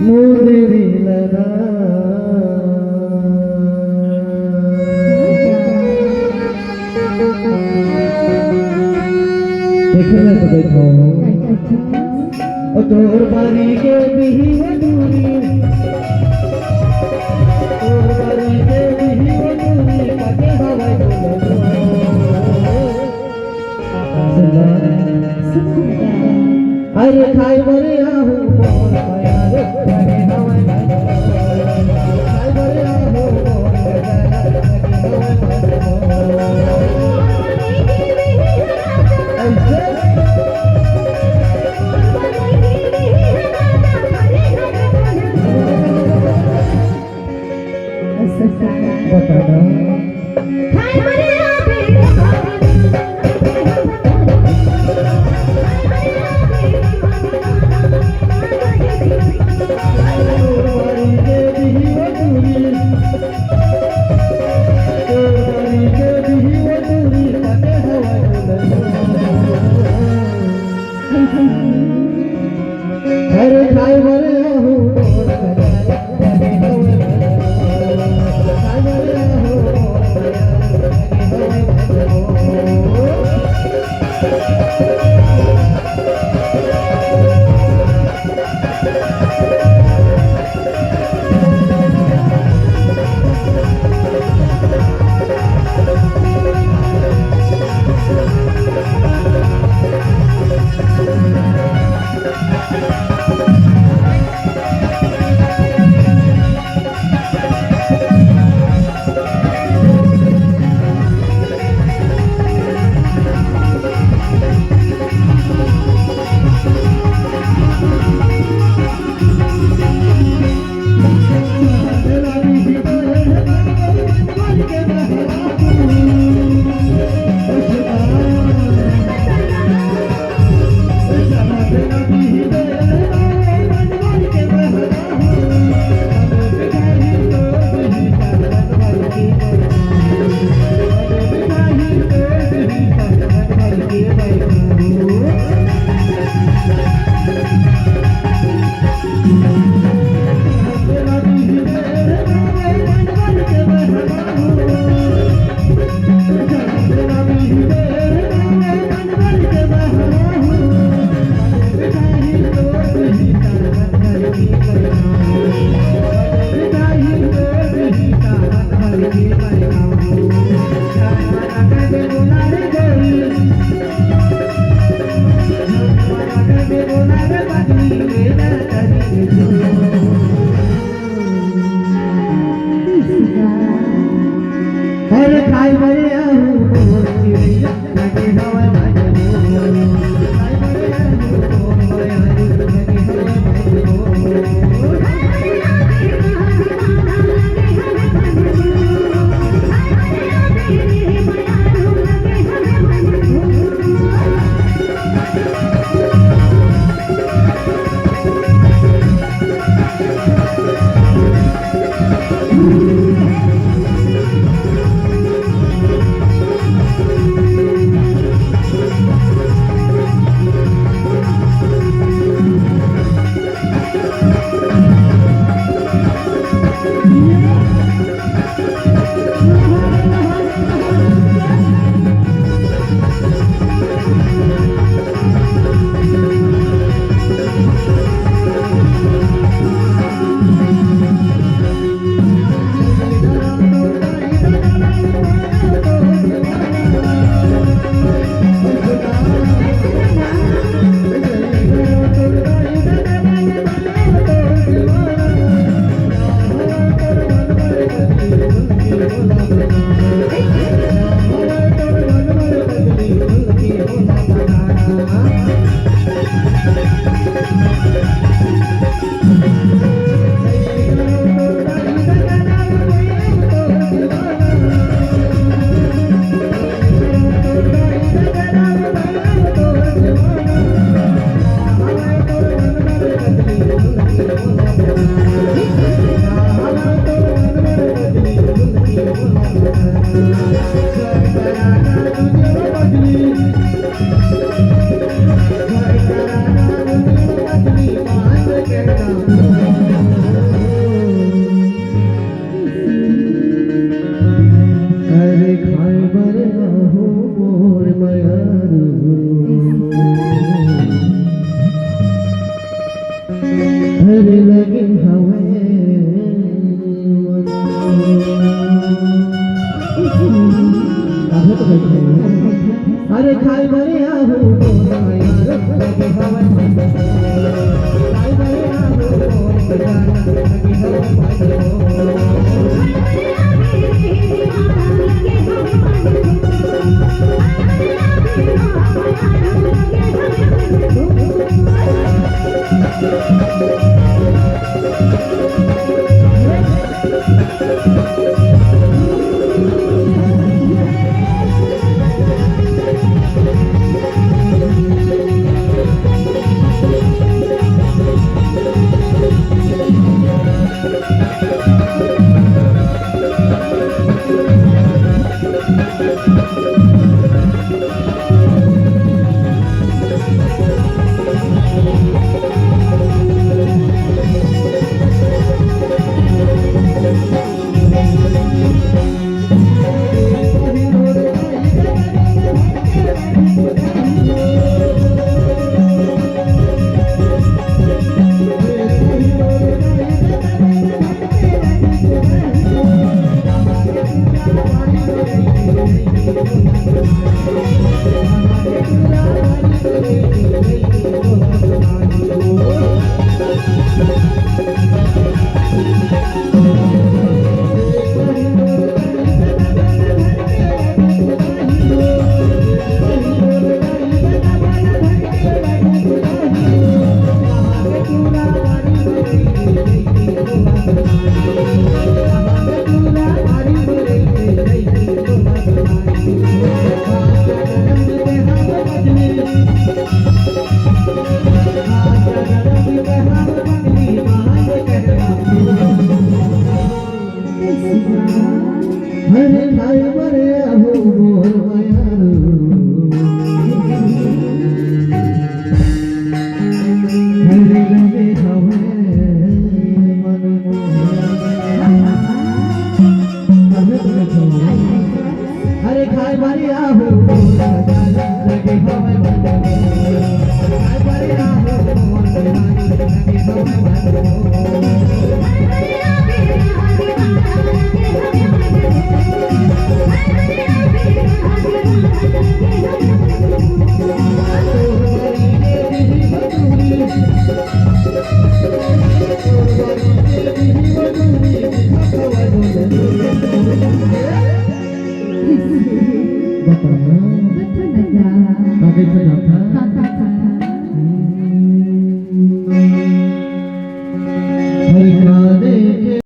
मोरे लगा देखना तो देखो तोर बारी के बिही दूरी तोर बारी के बिही दूरी पके हवाई अरे खाई बरे आहू बोल पाया रे पके हवाई खाई बरे आहू बोल पाया पके हवाई अरे खाई बरे आहू अरे खाई बरे आहू बोल चिड़िया लगे हवा खाई बरे आहू बोल लगे हवा हरे लगी हवे अरे खाई बरे आहू यार लगी हवे खाई बरे आहू लगी हरे खाई बरे आहू हरे लगे हवे हरे खाई बरे आहू लगे हवे खाई बरे आहू लगे हवे Bapak